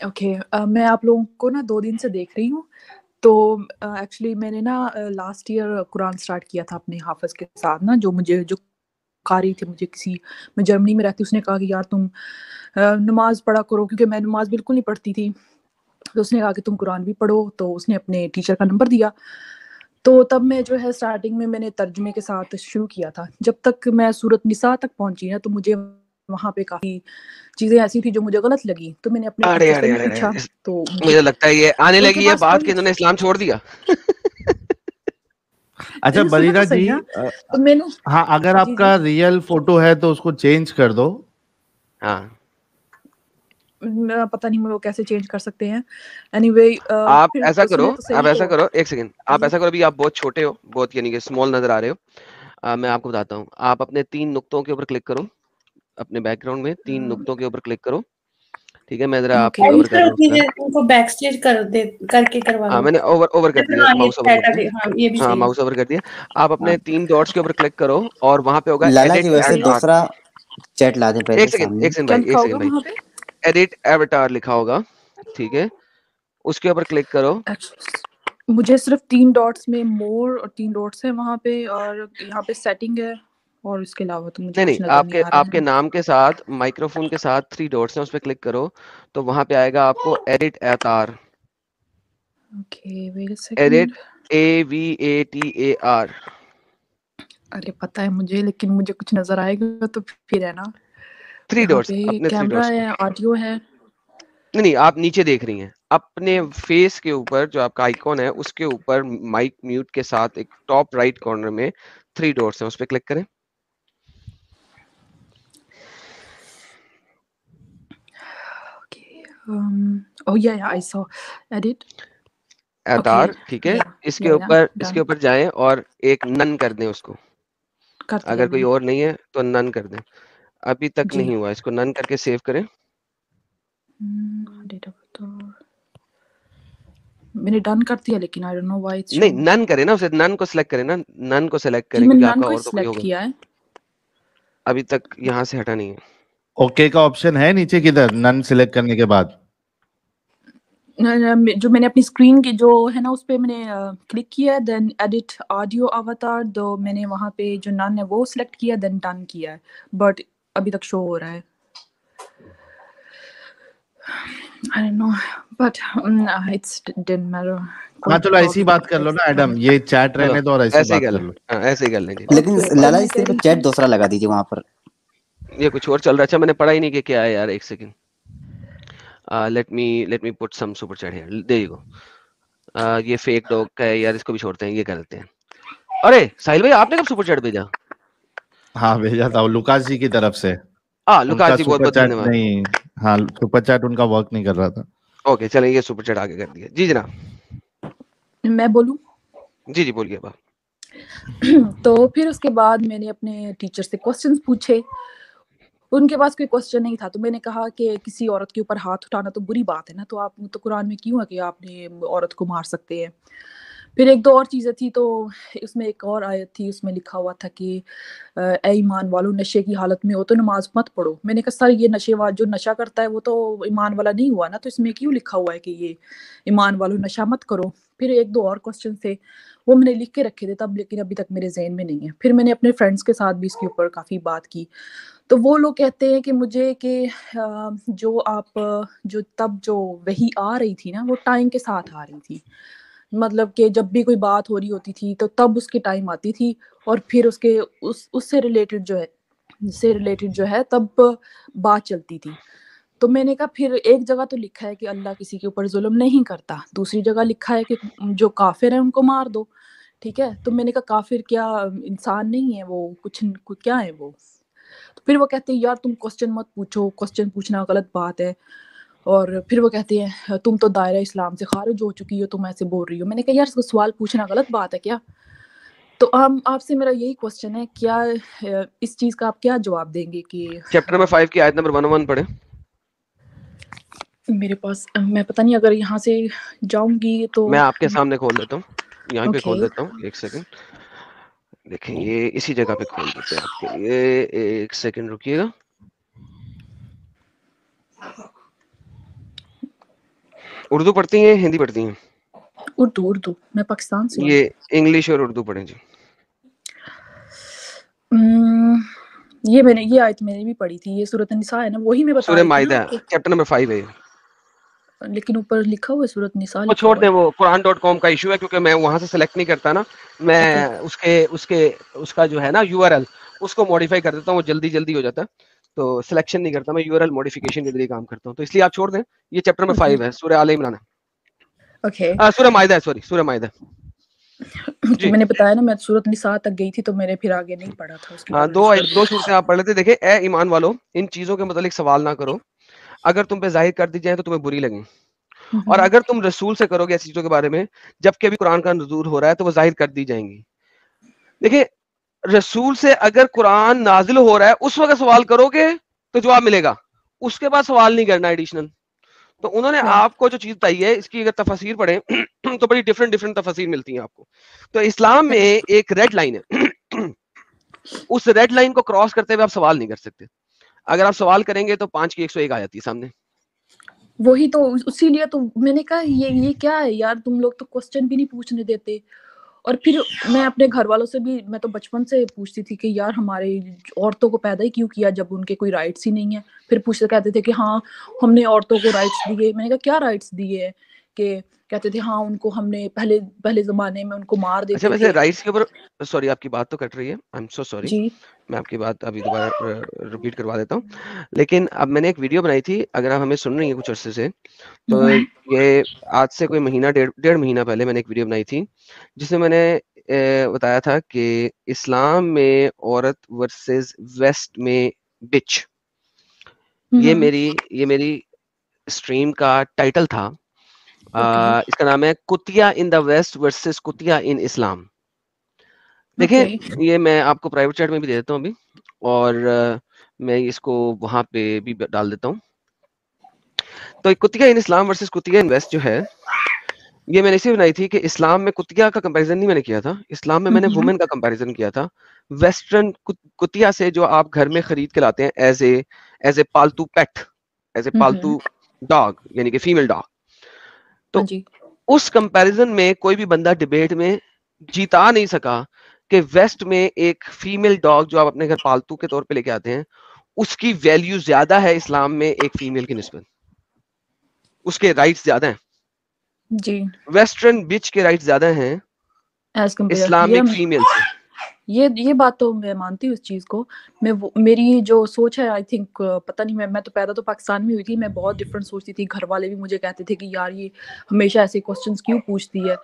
Okay, मैं आप लोगों को ना 2 दिन से देख रही हूँ। तो एक्चुअली मैंने ना लास्ट ईयर कुरान स्टार्ट किया था अपने हाफ़िज़ के साथ ना, जो कारी थी मुझे किसी, मैं जर्मनी में रहती हूँ, उसने कहा कि यार तुम नमाज़ पढ़ा करो, क्योंकि मैं नमाज़ बिल्कुल नहीं पढ़ती थी। तो उसने कहा कि तुम कुरान भी पढ़ो, तो उसने अपने टीचर का नंबर दिया। तो तब मैं जो है स्टार्टिंग में मैंने तर्जुमे के साथ शुरू किया था। जब तक मैं सूरत निसा तक पहुँची ना, तो मुझे वहाँ पे काफ़ी चीज़ें ऐसी थी जो मुझे गलत लगी। तो मैंने अपने अरे टीचर से अरे भी अरे पूछा, अरे, तो मुझे लगता है ये आने उनके लगी है पास बात कोई कि इन्होंने इस्लाम छोड़ दिया। अच्छा सुनो बरीदा तो जी, सही ना। तो मैंने हाँ अगर जी, जी। आपका रियल फोटो है तो उसको चेंज कर दो। हाँ, पता नहीं वो कैसे चेंज कर सकते हैं। एनीवे आप फिर ऐसा करो, सुने तो सही। तो एक सेकंड, आप जी, ऐसा करो, अभी आप बहुत छोटे हो, बहुत यानी कि स्मॉल नज़र आ रहे हो। मैं आपको बताता हूँ, आप अपने 3 नुक्तों के ऊपर क्लिक करो, अपने बैकग्राउंड में 3 नुक्तों के ऊपर क्लिक करो, ठीक है? मैं ज़रा आपको ओके। कवर कर सर रहा हूँ उतनी उसमें। देर उनको बैक स्टेज कर दे करके करवा हाँ, लो। मैंने ओवर कर दिया, हाँ, ये माउस ओवर कर चैट आ दिया। गया। हाँ, ये भी हाँ, सही है। माउस ओवर कर दिया। आप हाँ। अपने 3 डॉट्स के ऊपर क्लिक करो और वहाँ पे होगा लाला जी एडिट वैसे ओके, अवतार। दूसरा चैट ला दें पहले सामने। एक सेकंड क्या भाई, लिखा एक होगा सेकंड भाई। वहाँ पे? एडिट अवतार लिखा होगा, ठीक है? उसके ऊपर क्लिक करो। मुझे सिर्फ 3 डॉट्स में मोर और 3 डॉट्स हैं वहाँ पे, और यहाँ पे सेटिंग है, और इसके अलावा तो मुझे नहीं, कुछ नज़र नहीं आपके आ रहा आपके है। नाम के साथ माइक्रोफ़ोन के साथ 3 डॉट्स हैं, उस पे क्लिक करो, तो वहाँ पे आएगा आपको edit avatar. Okay, wait a edit, second. AVATAR। अरे पता है मुझे, लेकिन मुझे कुछ नज़र आएगा तो फिर है ना। 3 यहाँ डॉट्स, पे अपने 3 कैमरा डॉट्स को। है, ऑडियो है। नहीं, आप नीचे देख रही हैं। अपने फेस के ऊपर जो आपका आइकॉन है, उसके ऊपर माइक म्यूट के साथ एक टॉप राइट कॉर्नर में 3 डॉट्स हैं, उस पे क्लिक करें। ओके, ओह या आई सॉ एडिट। ओके, अवतार, ठीक है? या इसके डन ऊपर जाएँ और एक नन कर दें उसको। कर दिया अगर कोई मैंने। और नहीं है, तो नन कर दें। अभी तक जी। नहीं हुआ, इसको नन करके सेव करें। डेट ऑफ बर्थ मैंने डन कर दिया, लेकिन I don't know why it's नहीं, शोइंग। नन करें ना, उसे नन को सिलेक्ट करें ना, नन को सिलेक्ट जी, करें, मैंने क्योंकि नन आपका को ही और तो कोई सिलेक्ट होगा। किया है। अभी तक यहाँ से हटा नहीं है। ओके का ऑप्शन है नीचे किधर, नन सिलेक्ट करने के बाद? जो मैंने अपनी स्क्रीन की जो है ना, उस पे मैंने क्लिक किया, देन एडिट ऑडियो अवतार, तो मैंने वहाँ पे जो नन है वो सिलेक्ट किया, देन डन किया है, बट अभी तक शो हो रहा है। I don't know, but it's didn't matter. कोई हाँ चलो ऐसी प्रॉब्लम बात कर लो ना एडम, ये चैट चलो, रहने दो और ऐसी ऐसे ही बात कर कर लें। लो। हाँ, ऐसे ही कर लेंगे। लेकिन ओके, तो लाला जी मैं कह सिर्फ रही चैट थी। दूसरा लगा दीजिए वहां पर। ये कुछ और चल रहा है। अच्छा, मैंने पढ़ा ही नहीं कि क्या है यार, एक second. Let me put some super chat here, there you go. ये फेक डॉग का है यार, इसको भी छोड़ते हैं, ये कर देते हैं। अरे साहिल भाई, आपने कब सुपर चैट भेजा? हाँ भेजा था, वो लुकास जी की तरफ से। लुकास उनका जी, बहुत सुपर बहुत चैट धन्यवाद। नहीं, हाँ सुपर चैट उनका वर्क नहीं कर रहा था। ओके, चलें, ये सुपर चैट आगे कर दिया जी जनाब। मैं बोलूँ? जी बोलिए आप। तो फिर उसके बाद मैंने अपने टीचर से क्वेश्चंस पूछे। उनके पास कोई क्वेश्चन नहीं था, तो मैंने कहा कि किसी औरत के ऊपर हाथ उठाना तो बुरी बात है ना, तो आप तो कुरान में क्यों है कि आपने औरत को मार सकते हैं। फिर एक दो और चीज़ें थी, तो उसमें एक और आयत थी, उसमें लिखा हुआ था कि ए ईमान वालों, नशे की हालत में हो तो नमाज मत पढ़ो। मैंने कहा सर, ये जो नशा करता है वो तो ईमान वाला नहीं हुआ ना, तो इसमें क्यों लिखा हुआ है कि ये ईमान वालों नशा मत करो। फिर एक दो और क्वेश्चन थे, वो मैंने लिख के रखे थे तब, लेकिन अभी तक मेरे जहन में नहीं है। फिर मैंने अपने फ्रेंड्स के साथ भी इसके ऊपर काफ़ी बात की, तो वो लोग कहते हैं कि मुझे कि जो तब जो वही आ रही थी ना, वो टाइम के साथ आ रही थी। मतलब कि जब भी कोई बात हो रही होती थी, तो तब उसकी टाइम आती थी, और फिर उसके उससे रिलेटेड जो है तब बात चलती थी। तो मैंने कहा, फिर एक जगह तो लिखा है कि अल्लाह किसी के ऊपर जुल्म नहीं करता, दूसरी जगह लिखा है कि जो काफिर है उनको मार दो। ठीक है, तो मैंने कहा काफिर क्या इंसान नहीं है, वो क्या है वो। तो फिर वो कहते हैं यार तुम क्वेश्चन मत पूछो, क्वेश्चन पूछना गलत बात है। और फिर वो कहते हैं तुम तो दायरा इस्लाम से खारिज हो चुकी हो, तुम ऐसे बोल रही हो। मैंने कहा यार सवाल पूछना गलत बात है क्या। तो हम आपसे मेरा यही क्वेश्चन है, क्या इस चीज का आप क्या जवाब देंगे कि चैप्टर नंबर 5 की आयत नंबर 101 पढ़े। मेरे पास मैं पता नहीं, अगर यहाँ से जाऊंगी तो। मैं आपके सामने खोल देता हूँ, यहाँ पे ओके, खोल देता हूँ, एक सेकंड। देखें, ये इसी जगह पे खोल देते हैं आपके लिए, एक सेकंड रुकिएगा। उर्दू पढ़ती हैं, हिंदी पढ़ती हैं? उर्दू, मैं पाकिस्तान से हूँ। ये इंग्लिश और उर्दू पढ़ें जी। ये आयत मैंने भी पढ़ी थी, ये सूरत निसा है ना, वही मैं बता सूरह रही थी ना माइदा आपको। चैप्टर नंबर 5 है ये। लेकिन ऊपर लिखा हुआ है सूरत निसा वो लिखा छोड़ हुआ दें, है। वो Quran.com का इशू है, क्योंकि मैं वहां से सेलेक्ट नहीं करता ना, मैं उसका जो है ना यूआरएल उसको मॉडिफाई कर देता हूँ, वो जल्दी हो जाता है, तो सिलेक्शन नहीं करता मैं, यूआरएल मॉडिफिकेशन के जरिए काम करता हूँ, तो इसलिए आप छोड़ दें। ये चैप्टर नंबर 5 है, सूरह आले इमरान है, ओके। सूरह माइदा है, सॉरी सूरह माइदा तो जी। मैंने बताया ना, मैं सूरत निसा तक गई थी, तो मैंने फिर आगे नहीं पढ़ा था, उसके हाँ, बाद दो सूरतें आप पढ़ लेते। देखे, ए ईमान वालों, इन चीजों के मतलब सवाल ना करो, अगर तुम पे जाहिर कर दी जाए तो तुम्हें बुरी लगे, और अगर तुम रसूल से करोगे ऐसी चीजों के बारे में, जबकि अभी कुरान का नुज़ूल हो रहा है, तो वो जाहिर कर दी जाएंगी। देखिए, रसूल से अगर कुरान नाजिल हो रहा है उस वक्त सवाल करोगे तो जवाब मिलेगा, उसके बाद सवाल नहीं करना एडिशनल। तो उन्होंने आपको जो चीज बताई है, इसकी अगर तफसीर पढ़े तो बड़ी डिफरेंट तफसीर मिलती है आपको। तो इस्लाम में एक रेड लाइन है उस रेड लाइन को क्रॉस करते हुए आप सवाल नहीं कर सकते। अगर आप सवाल करेंगे तो 5 की 101 आ जाती है सामने। वही तो, इसीलिए तो मैंने कहा ये क्या है यार, तुम लोग तो क्वेश्चन भी नहीं पूछने देते। और फिर मैं अपने घर वालों से भी, मैं तो बचपन से पूछती थी कि यार हमारे औरतों को पैदा ही क्यों किया जब उनके कोई राइट्स ही नहीं है। फिर पूछते कहते थे कि हाँ हमने औरतों को राइट्स दिए। मैंने कहा क्या राइट्स दिए है? कि कहते थे हाँ उनको हमने पहले जमाने में उनको मार अच्छा, देते वैसे थे। राइट्स के ऊपर, सॉरी आपकी बात तो कट रही है, आई एम सो सॉरी, जी मैं आपकी बात अभी दोबारा रिपीट करवा देता हूँ। लेकिन अब मैंने एक वीडियो बनाई थी, अगर आप हमें सुन रही हैं कुछ अरसे से, तो ये आज से कोई महीना डेढ़ महीना पहले मैंने एक वीडियो बनाई थी, जिसमें मैंने बताया था कि इस्लाम में औरत वर्सेस वेस्ट में बिच। ये मेरी स्ट्रीम का टाइटल था। इसका नाम है कुतिया इन द वेस्ट वर्सेस कुतिया इन इस्लाम। देखें, ये मैं आपको प्राइवेट चैट में भी दे देता हूँ अभी, और मैं इसको वहां पे भी डाल देता हूँ। तो कुतिया इन इस्लाम वर्सेस कुतिया इन वेस्ट जो है, ये मैंने इसी बनाई थी कि इस्लाम में कुतिया का कंपैरिजन नहीं मैंने किया था, इस्लाम में मैंने वुमेन का कंपैरिजन किया था वेस्टर्न कुतिया से, जो आप घर में खरीद के लाते हैं एज ए पालतू पेट, एज ए पालतू डॉग, यानी कि फीमेल डॉग। तो उस कंपैरिजन में कोई भी बंदा डिबेट में जीता नहीं सका कि वेस्ट में एक फीमेल डॉग जो आप अपने घर पालतू के तौर पे लेके आते हैं, उसकी वैल्यू ज्यादा है इस्लाम में एक फीमेल की निस्बत, उसके राइट्स ज्यादा हैं जी। वेस्टर्न बिच के राइट्स ज्यादा हैं इस्लामिक फीमेल से। ये बात तो मैं मानती हूँ इस चीज को। मेरी जो सोच है, आई थिंक, पता नहीं, मैं तो पैदा तो पाकिस्तान में हुई थी, मैं बहुत डिफरेंट सोचती थी। घर वाले भी मुझे कहते थे कि यार ये हमेशा ऐसे क्वेश्चंस क्यों पूछती है।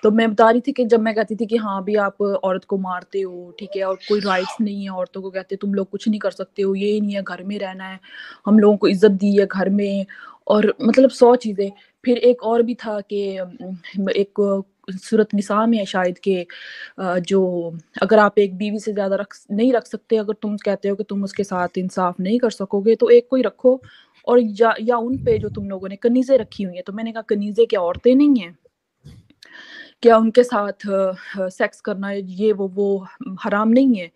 तो मैं बता रही थी कि जब मैं कहती थी कि हाँ भी आप औरत को मारते हो, ठीक है, और कोई राइट्स नहीं है औरतों को, कहते तुम लोग कुछ नहीं कर सकते हो, ये नहीं है, घर में रहना है, हम लोगों को इज्जत दी है घर में, और मतलब 100 चीजें। फिर एक और भी था कि एक सूरत निसा में है शायद के, जो अगर आप एक बीवी से ज्यादा नहीं रख सकते, अगर तुम कहते हो कि तुम उसके साथ इंसाफ नहीं कर सकोगे, तो एक कोई रखो, और या उन पे जो तुम लोगों ने कनीजे रखी हुई है। तो मैंने कहा कनीजे क्या औरतें नहीं है क्या? उनके साथ सेक्स करना ये वो हराम नहीं है?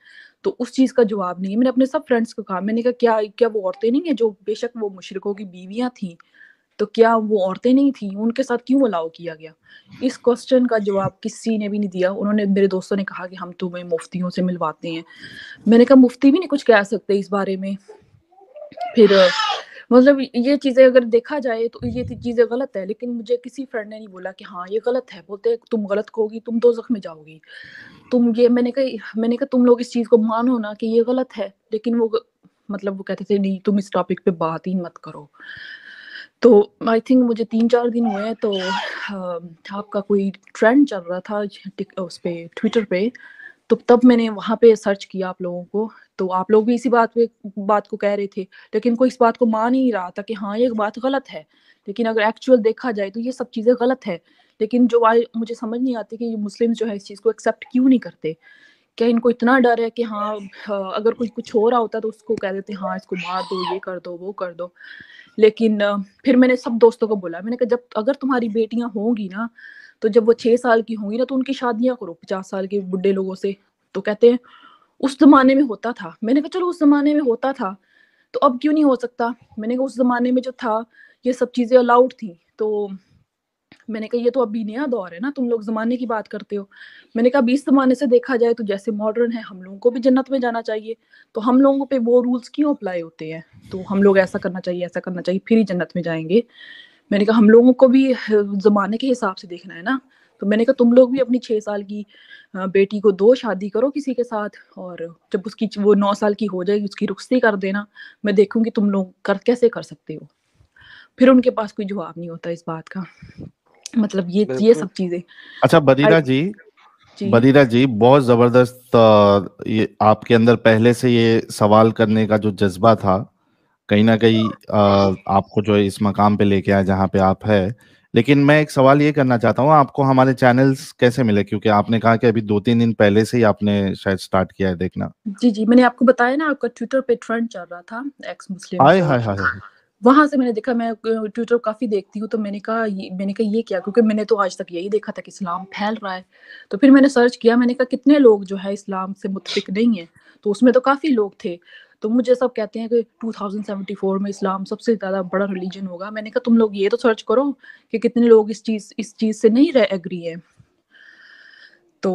तो उस चीज का जवाब नहीं है। मैंने अपने सब फ्रेंड्स को कहा, मैंने कहा क्या वो औरतें नहीं है जो बेशक वो मुशरिकों की बीवियां थी, तो क्या वो औरतें नहीं थी? उनके साथ क्यों अलाउ किया गया? इस क्वेश्चन का जवाब किसी ने भी नहीं दिया। उन्होंने, मेरे दोस्तों ने कहा कि हम तुम्हें मुफ्तियों से मिलवाते हैं। मैंने कहा मुफ्ती भी नहीं कुछ कह सकते इस बारे में। फिर मतलब ये चीजें अगर देखा जाए तो ये चीजें गलत है, लेकिन मुझे किसी फ्रेंड ने नहीं बोला कि हाँ ये गलत है। बोलते तुम गलत कहोगी तुम दोज़ख में जाओगी, तुम ये। मैंने कहा तुम लोग इस चीज को मानो ना कि ये गलत है, लेकिन वो मतलब वो कहते थे नहीं तुम इस टॉपिक पे बात ही मत करो। तो आई थिंक मुझे 3-4 दिन हुए, तो आपका कोई ट्रेंड चल रहा था उस पे ट्विटर पे, तो तब मैंने वहाँ पे सर्च किया आप लोगों को। तो आप लोग भी इसी बात को कह रहे थे, लेकिन कोई इस बात को मान ही नहीं रहा था कि हाँ ये बात गलत है। लेकिन अगर एक्चुअल देखा जाए तो ये सब चीज़ें गलत है। लेकिन जो मुझे समझ नहीं आती कि ये मुस्लिम जो है इस चीज़ को एक्सेप्ट क्यों नहीं करते। क्या इनको इतना डर है कि हाँ अगर कुछ हो रहा होता तो उसको कह देते हाँ इसको मार दो, ये कर दो, वो कर दो। लेकिन फिर मैंने सब दोस्तों को बोला, मैंने कहा जब अगर तुम्हारी बेटियां होंगी ना, तो जब वो 6 साल की होंगी ना, तो उनकी शादियां करो 50 साल के बुढ़े लोगों से। तो कहते हैं उस जमाने में होता था। मैंने कहा चलो उस जमाने में होता था तो अब क्यों नहीं हो सकता? मैंने कहा उस जमाने में जो था ये सब चीजें अलाउड थी, तो मैंने कहा ये तो अभी नया दौर है ना, तुम लोग ज़माने की बात करते हो। मैंने कहा 20 ज़माने से देखा जाए तो जैसे मॉडर्न है, हम लोगों को भी जन्नत में जाना चाहिए, तो हम लोगों पे वो रूल्स क्यों अप्लाई होते हैं? तो हम लोग ऐसा करना चाहिए, फिर ही जन्नत में जाएँगे। मैंने कहा हम लोगों को भी ज़माने के हिसाब से देखना है ना। तो मैंने कहा तुम लोग भी अपनी 6 साल की बेटी को दो, शादी करो किसी के साथ, और जब उसकी वो 9 साल की हो जाएगी उसकी रुखसती कर देना। मैं देखूँगी तुम लोग कैसे कर सकते हो। फिर उनके पास कोई जवाब नहीं होता इस बात का। मतलब ये सब चीज़ें। अच्छा बदीरा जी, बदीरा जी, बहुत जबरदस्त ये आपके अंदर पहले से ये सवाल करने का जो जज्बा था, कहीं ना कहीं आपको जो इस मकाम पे लेके आया जहाँ पे आप है। लेकिन मैं एक सवाल ये करना चाहता हूँ, आपको हमारे चैनल्स कैसे मिले? क्योंकि आपने कहा कि अभी 2-3 दिन पहले से ही आपने शायद स्टार्ट किया है देखना। जी, मैंने आपको बताया ना, आपका ट्विटर पे ट्रेंड चल रहा था एक्स मुस्लिम। हाय हाय हाय, वहां से मैंने देखा, मैं ट्विटर काफी देखती हूँ, तो मैंने कहा ये क्या, क्योंकि मैंने तो आज तक यही देखा था कि इस्लाम फैल रहा है। तो फिर मैंने सर्च किया, मैंने कहा कितने लोग जो है इस्लाम से मुत्तफिक नहीं है, तो उसमें तो काफी लोग थे। तो मुझे सब कहते हैं कि 2074 में इस्लाम सबसे ज्यादा बड़ा रिलीजन होगा। मैंने कहा तुम लोग ये तो सर्च करो कि कितने लोग इस चीज से नहीं एग्री है। तो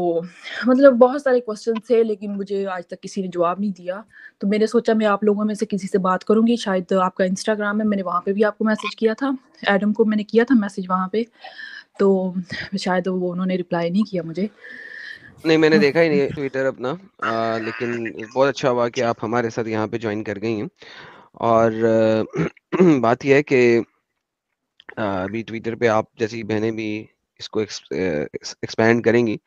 मतलब बहुत सारे क्वेश्चन थे, लेकिन मुझे आज तक किसी ने जवाब नहीं दिया। तो मैंने सोचा मैं आप लोगों में से किसी से बात करूंगी। शायद आपका इंस्टाग्राम है, मैंने वहाँ पे भी आपको मैसेज किया था, एडम को मैंने किया था मैसेज वहाँ पे, तो शायद वो उन्होंने रिप्लाई नहीं किया मुझे। नहीं, मैंने देखा ही नहीं ट्विटर अपना। लेकिन बहुत अच्छा हुआ कि आप हमारे साथ यहाँ पे ज्वाइन कर गई हैं। और बात यह है कि अभी ट्विटर पे आप जैसी बहनें भी इसको एक्सपैंड करेंगी,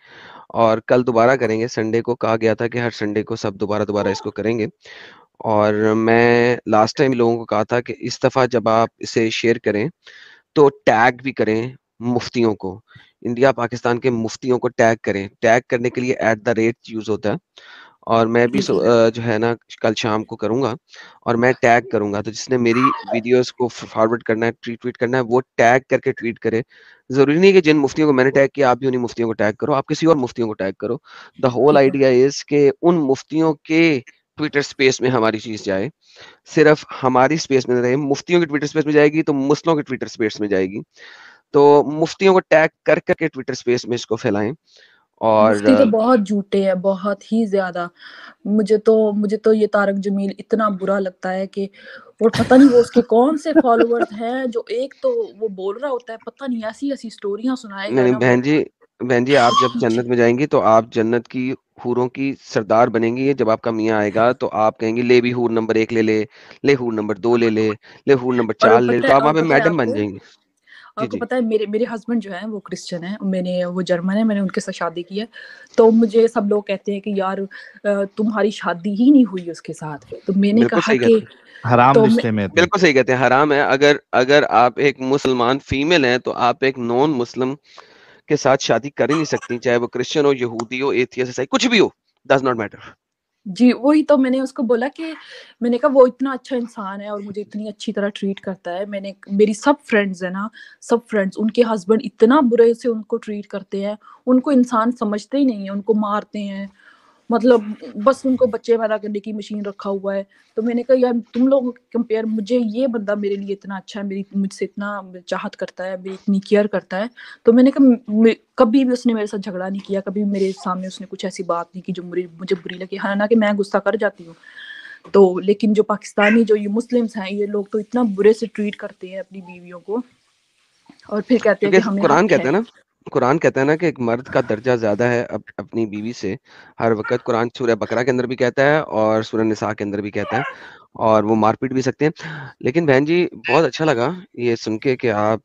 और कल दोबारा करेंगे। संडे को कहा गया था कि हर संडे को सब दोबारा इसको करेंगे। और मैं लास्ट टाइम लोगों को कहा था कि इस दफ़ा जब आप इसे शेयर करें तो टैग भी करें मुफ्तियों को, इंडिया पाकिस्तान के मुफ्तियों को टैग करें। टैग करने के लिए @ यूज़ होता है, और मैं भी जो है ना कल शाम को करूँगा, और मैं टैग करूँगा। तो जिसने मेरी वीडियोस को फॉरवर्ड करना है, ट्वीट करना है, वो टैग करके ट्वीट करे। ज़रूरी नहीं कि जिन मुफ्तियों को मैंने टैग किया आप भी उन्हीं मुफ्तियों को टैग करो, आप किसी और मुफ्तियों को टैग करो। द होल आइडिया इज़ कि उन मुफ्तियों के ट्विटर स्पेस में हमारी चीज़ जाए, सिर्फ हमारी स्पेस में रहे। मुफ्तियों के ट्विटर स्पेस में जाएगी तो मुस्लिमों के ट्विटर स्पेस में जाएगी। तो मुफ्तियों को टैग कर करके ट्विटर स्पेस में इसको फैलाएं। और मुफ्ती तो बहुत झूठे हैं, बहुत ही ज्यादा। मुझे तो ये तारक जमील इतना बुरा लगता है कि, और पता नहीं वो उसके कौन से फॉलोअर्स हैं, जो एक तो वो बोल रहा होता है, पता नहीं ऐसी स्टोरियां सुनाएगा नहीं ना वो। बहन जी, आप जब जन्नत में जाएंगी तो आप जन्नत की हूरों की सरदार बनेंगी। जब आपका मियाँ आएगा तो आप कहेंगी ले भी हूर नंबर 1 ले हूर नंबर 2 ले हूर नंबर 4 ले, तो आप वहाँ पे मैडम बन जाएंगी। आपको पता है मेरे हस्बैंड जो है वो क्रिश्चियन है, वो जर्मन है, मैंने उनके साथ शादी की है। तो मुझे सब लोग कहते हैं कि यार तुम्हारी शादी ही नहीं हुई उसके साथ। तो मैंने कहा कि हराम रिश्ते में थे। बिल्कुल सही कहते हैं, हराम है। अगर आप एक मुसलमान फीमेल हैं तो आप एक नॉन मुस्लिम के साथ शादी कर ही नहीं सकती, चाहे वो क्रिश्चियन हो, यहूदी हो, एथियस्ट, ईसाई, कुछ भी हो, डज नॉट मैटर। जी वही तो मैंने उसको बोला कि मैंने कहा वो इतना अच्छा इंसान है और मुझे इतनी अच्छी तरह ट्रीट करता है। मेरी सब फ्रेंड्स है ना, सब फ्रेंड्स, उनके हस्बैंड इतना बुरे से उनको ट्रीट करते हैं, उनको इंसान समझते ही नहीं है, उनको मारते हैं, मतलब बस उनको बच्चे पैदा करने की मशीन रखा हुआ है। तो मैंने कहा यार तुम लोग कंपेयर, मुझे ये बंदा मेरे लिए इतना अच्छा है, मुझसे इतना चाहत करता है, मेरी इतनी केयर करता है। तो मैंने कहा कभी भी उसने मेरे साथ झगड़ा नहीं किया, कभी मेरे सामने उसने कुछ ऐसी बात नहीं की जो मुझे बुरी लगी। हालांकि मैं गुस्सा कर जाती हूँ, तो लेकिन जो पाकिस्तानी जो ये मुस्लिम्स हैं, ये लोग तो इतना बुरे से ट्रीट करते हैं अपनी बीवियों को, और फिर कहते हैं कि हमें कुरान हक कहता है। है ना, कुरान कहता है ना कि एक मर्द का दर्जा ज्यादा है अपनी बीवी से, हर वक्त। कुरान सूरह बकरा के अंदर भी कहता है और सूरह निसा के अंदर भी कहता है, और वो मारपीट भी सकते हैं। लेकिन बहन जी बहुत अच्छा लगा ये सुन के कि आप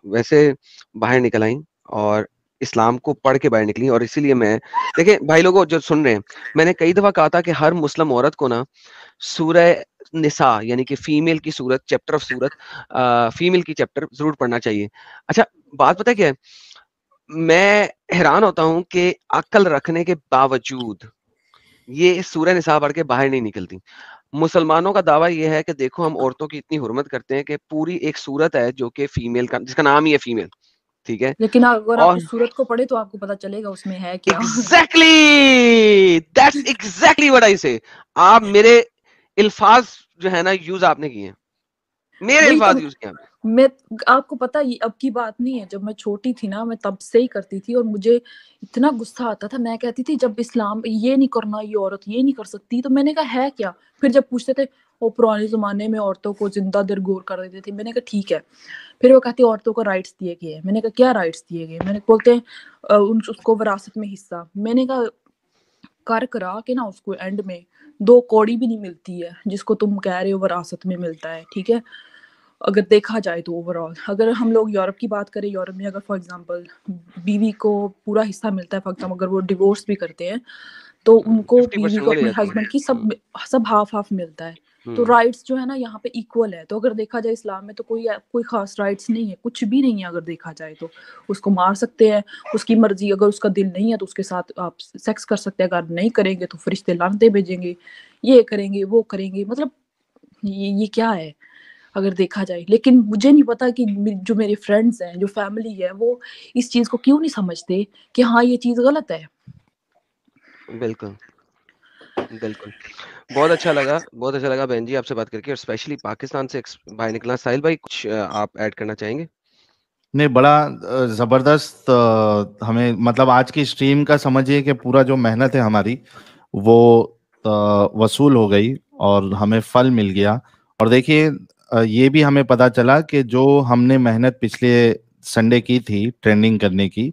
वैसे बाहर निकल आई और इस्लाम को पढ़ के बाहर निकली। और इसीलिए मैं, देखिए भाई लोगों जो सुन रहे हैं, मैंने कई दफा कहा था कि हर मुस्लिम औरत को ना सूरह निसा यानी कि फीमेल की सूरत, चैप्टर ऑफ सूरत, फीमेल की चैप्टर जरूर पढ़ना चाहिए। अच्छा बात पता है क्या है, मैं हैरान होता हूं कि अक्ल रखने के बावजूद ये सूरह निसा पढ़ के बाहर नहीं निकलती। मुसलमानों का दावा ये है कि देखो हम औरतों की इतनी हुर्मत करते हैं कि पूरी एक सूरत है जो कि फीमेल का, जिसका नाम ही है फीमेल, ठीक है। लेकिन अगर आप और उस सूरत को पढ़े तो आपको पता चलेगा उसमें है क्या। दैट्स एग्जैक्टली व्हाट आई से। आप मेरे अल्फाज जो है ना यूज आपने किए हैं, मेरे वही तो अल्फाज यूज किए आपने। मैं आपको पता ये अब की बात नहीं है, जब मैं छोटी थी ना मैं तब से ही करती थी और मुझे इतना गुस्सा आता था। मैं कहती थी जब इस्लाम ये नहीं करना, ये औरत ये नहीं कर सकती, तो मैंने कहा है क्या? फिर जब पूछते थे वो पुराने ज़माने में औरतों को ज़िंदा दरगोर कर देते थे, मैंने कहा ठीक है। फिर वो कहती औरतों को राइट्स दिए गए हैं, मैंने कहा क्या राइट्स दिए गए? मैंने बोलते हैं उसको विरासत में हिस्सा। मैंने कहा कर करा के ना उसको एंड में 2 कौड़ी भी नहीं मिलती है, जिसको तुम कह रहे हो विरासत में मिलता है, ठीक है? अगर देखा जाए तो ओवरऑल अगर हम लोग यूरोप की बात करें, यूरोप में अगर फॉर एग्जांपल बीवी को पूरा हिस्सा मिलता है, फॉर एग्जांपल अगर वो डिवोर्स भी करते हैं तो उनको बीवी 50% को में ले अपने जाती है। हस्बैंड की सब हाफ हाफ मिलता है। तो राइट्स जो है ना यहाँ पे इक्वल है। तो अगर देखा जाए इस्लाम में तो कोई खास राइट्स नहीं है, कुछ भी नहीं है। अगर देखा जाए तो उसको मार सकते हैं, उसकी मर्जी, अगर उसका दिल नहीं है तो उसके साथ आप सेक्स कर सकते हैं, अगर नहीं करेंगे तो फरिश्ते लानतें भेजेंगे, ये करेंगे वो करेंगे। मतलब ये क्या है अगर देखा जाए। लेकिन मुझे नहीं पता कि जो मेरे फ्रेंड्स हैं, जो फैमिली है, वो इस चीज को क्यों नहीं समझते कि हाँ ये चीज गलत है। बिल्कुल, बिल्कुल। बहुत अच्छा लगा बहन जी आपसे बात करके, और स्पेशली पाकिस्तान से बाहर निकलना। साहिल भाई कुछ आप ऐड करना चाहेंगे? नहीं, बड़ा जबरदस्त हमें मतलब आज की स्ट्रीम का समझिए कि पूरा जो मेहनत है हमारी वो वसूल हो गई और हमें फल मिल गया। और देखिए ये भी हमें पता चला कि जो हमने मेहनत पिछले संडे की थी ट्रेंडिंग करने की,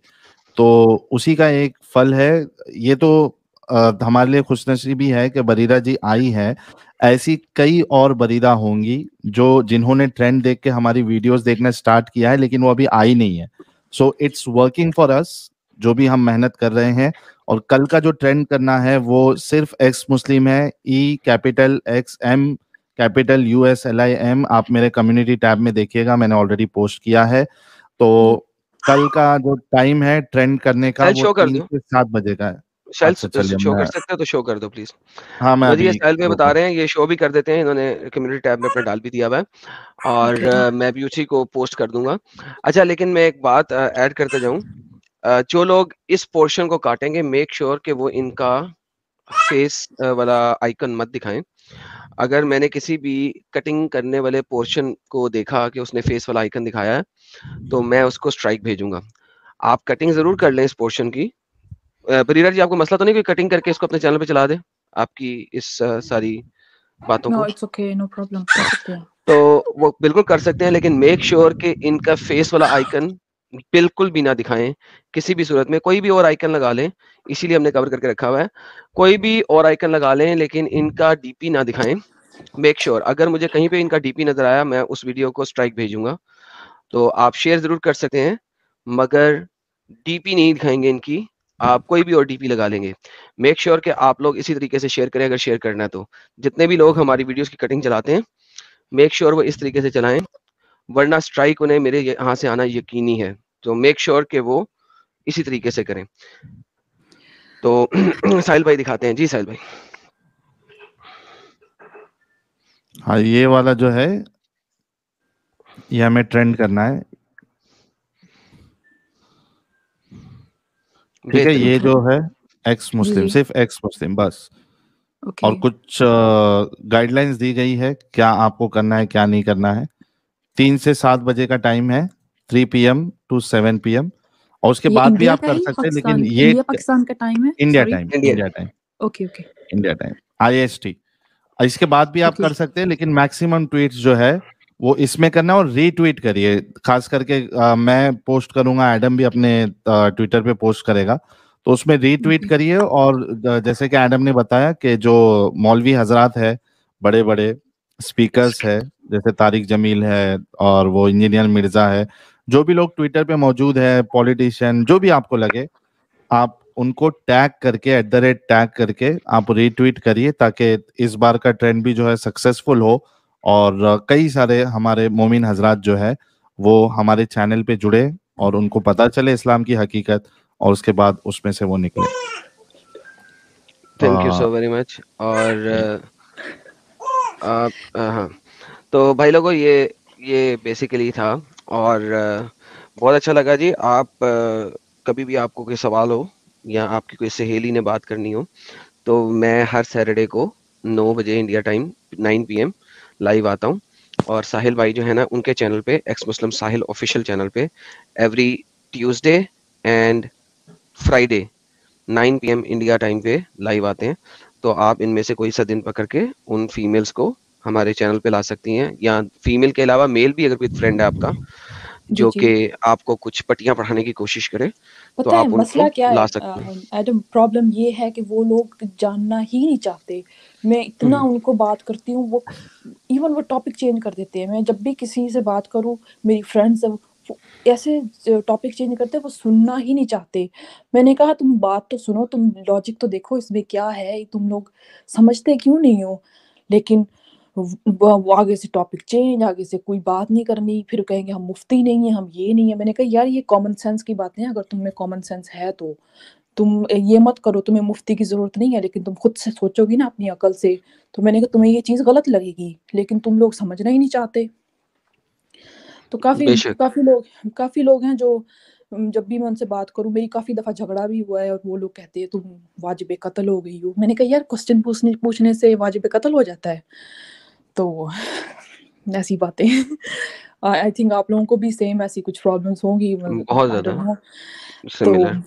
तो उसी का एक फल है। ये तो हमारे लिए खुशनसीबी है कि बरीरा जी आई है। ऐसी कई और बरीरा होंगी जो जिन्होंने ट्रेंड देख के हमारी वीडियोस देखना स्टार्ट किया है, लेकिन वो अभी आई नहीं है। So it's working for us, जो भी हम मेहनत कर रहे हैं। और कल का जो ट्रेंड करना है वो सिर्फ एक्स मुस्लिम है, E capital X M capital USLIM। आप मेरे कम्युनिटी टैब में देखिएगा, मैंने ऑलरेडी पोस्ट किया है। तो कल का जो टाइम है ट्रेंड करने का साहिल वो शो कर 3 दो। से 7 बजे का है। अच्छा चलिए, शो कर मैं सकते हो तो शो कर दो प्लीज। हाँ मैं तो जी ये अभी साहिल भाई शो बता कर। रहे हैं, ये शो भी कर देते हैं, इन्होंने कम्युनिटी टैब में अपना डाल भी दिया हुआ है, और मैं भी उसी को पोस्ट कर दूंगा। अच्छा, लेकिन मैं एक बात ऐड करते जाऊं, जो लोग इस पोर्शन को काटेंगे मेक श्योर कि वो इनका फेस वाला आइकन मत दिखाएं। अगर मैंने किसी भी कटिंग करने वाले पोर्शन को देखा कि उसने फेस वाला आइकन दिखाया है तो मैं उसको स्ट्राइक भेजूंगा। आप कटिंग जरूर कर लें इस पोर्शन की। बरीरा जी आपको मसला तो नहीं कोई कटिंग करके इसको अपने चैनल पे चला दे आपकी इस सारी बातों नो को? इट्स ओके, नो प्रॉब्लम, कर सकते हैं। तो वो बिल्कुल कर सकते हैं, लेकिन मेक श्योर कि इनका फेस वाला आइकन बिल्कुल भी ना दिखाएं किसी भी सूरत में। कोई भी और आइकन लगा लें, इसीलिए हमने कवर करके रखा हुआ है। कोई भी और आइकन लगा लें लेकिन इनका डीपी ना दिखाएं। मेक श्योर अगर मुझे कहीं पे इनका डीपी नजर आया मैं उस वीडियो को स्ट्राइक भेजूंगा। तो आप शेयर जरूर कर सकते हैं मगर डीपी नहीं दिखाएंगे इनकी। आप कोई भी और डीपी लगा लेंगे। मेक श्योर कि आप लोग इसी तरीके से शेयर करें अगर शेयर करना है तो। जितने भी लोग हमारी वीडियोस की कटिंग चलाते हैं मेक श्योर वो इस तरीके से चलाएं, वरना स्ट्राइक उन्हें मेरे यहाँ से आना यकीनी है। तो मेक श्योर कि वो इसी तरीके से करें। तो साहिल भाई दिखाते हैं। जी साहिल भाई। हाँ, ये वाला जो है ये हमें ट्रेंड करना है। ठीक है, बेहतरीन। ये जो है एक्स मुस्लिम, जी सिर्फ एक्स मुस्लिम बस। ओके। और कुछ गाइडलाइंस दी गई है क्या आपको करना है क्या नहीं करना है। 3 से 7 बजे का टाइम है, 3 PM to 7 PM। और उसके ये बाद भी इंडिया आप का कर है, सकते हैं, लेकिन पाकिस्तान, ये इंडिया पाकिस्तान का टाइम है? India sorry. Time, Indian. India time, okay okay India time IST। इसके बाद भी आप ओके। कर सकते हैं, लेकिन मैक्सिमम ट्वीट्स जो है वो इसमें करना है। और रीट्वीट करिए, खास करके मैं पोस्ट करूंगा, एडम भी अपने ट्विटर पे पोस्ट करेगा, तो उसमें रीट्वीट करिए। और जैसे कि एडम ने बताया कि जो मौलवी हजरात है, बड़े बड़े स्पीकर्स है, जैसे तारिक जमील है और वो इंजीनियर मिर्जा है, जो भी लोग ट्विटर पे मौजूद है, पॉलिटिशियन जो भी आपको लगे, आप उनको टैग करके @टैग करके आप रीट्वीट करिए, ताकि इस बार का ट्रेंड भी जो है सक्सेसफुल हो। और कई सारे हमारे मोमिन हजरात जो है वो हमारे चैनल पे जुड़े और उनको पता चले इस्लाम की हकीकत, और उसके बाद उसमें से वो निकले। Thank you so very much. और हाँ, तो भाई लोगों ये बेसिकली था, और बहुत अच्छा लगा जी। आप कभी भी आपको कोई सवाल हो या आपकी कोई सहेली ने बात करनी हो तो मैं हर सैटरडे को 9 बजे इंडिया टाइम 9 PM लाइव आता हूँ। और साहिल भाई जो है ना उनके चैनल पे एक्स मुस्लिम साहिल ऑफिशियल चैनल पे every Tuesday and Friday 9 PM India time पे लाइव आते हैं। तो आप इनमें से कोई सा दिन पकड़ के उन फीमेल्स को हमारे चैनल पे ला सकती हैं, या फीमेल के अलावा मेल भी अगर कोई फ्रेंड है आपका जो कि आपको कुछ पट्टियां पढ़ाने की कोशिश करे तो पता है आप मसला उनको क्या ला है सकते हैं। एडम, प्रॉब्लम ये है कि वो लोग जानना ही नहीं चाहते। मैं इतना उनको बात करती हूँ, वो इवन वो टॉपिक चेंज कर देते हैं। मैं जब भी किसी से बात करूँ, मेरी फ्रेंड्स ऐसे टॉपिक चेंज करते हैं, वो सुनना ही नहीं चाहते। मैंने कहा तुम बात तो सुनो, तुम लॉजिक तो देखो इसमें क्या है, तुम लोग समझते क्यों नहीं हो। लेकिन वो आगे से टॉपिक चेंज, आगे से कोई बात नहीं करनी, फिर कहेंगे हम मुफ्ती नहीं है, हम ये नहीं है। मैंने कहा यार ये कॉमन सेंस की बातें हैं, अगर तुम्हें कॉमन सेंस है तो तुम ये मत करो, तुम्हें मुफ्ती की जरूरत नहीं है, लेकिन तुम खुद से सोचोगी ना अपनी अकल से। तो मैंने कहा तुम्हें ये चीज गलत लगेगी, लेकिन तुम लोग समझना ही नहीं चाहते। तो काफी लोग हैं जो जब भी मैं उनसे बात करूं, मेरी काफी दफा झगड़ा भी हुआ है, और वो लोग कहते हैं तुम वाजिब कत्ल हो गई हो। मैंने कहा यार क्वेश्चन पूछने से वाजिब कत्ल हो जाता है? तो ऐसी बातें आई थिंक आप लोगों को भी सेम ऐसी कुछ प्रॉब्लम्स होंगी, बहुत I don't ज्यादा know। सिमिलर।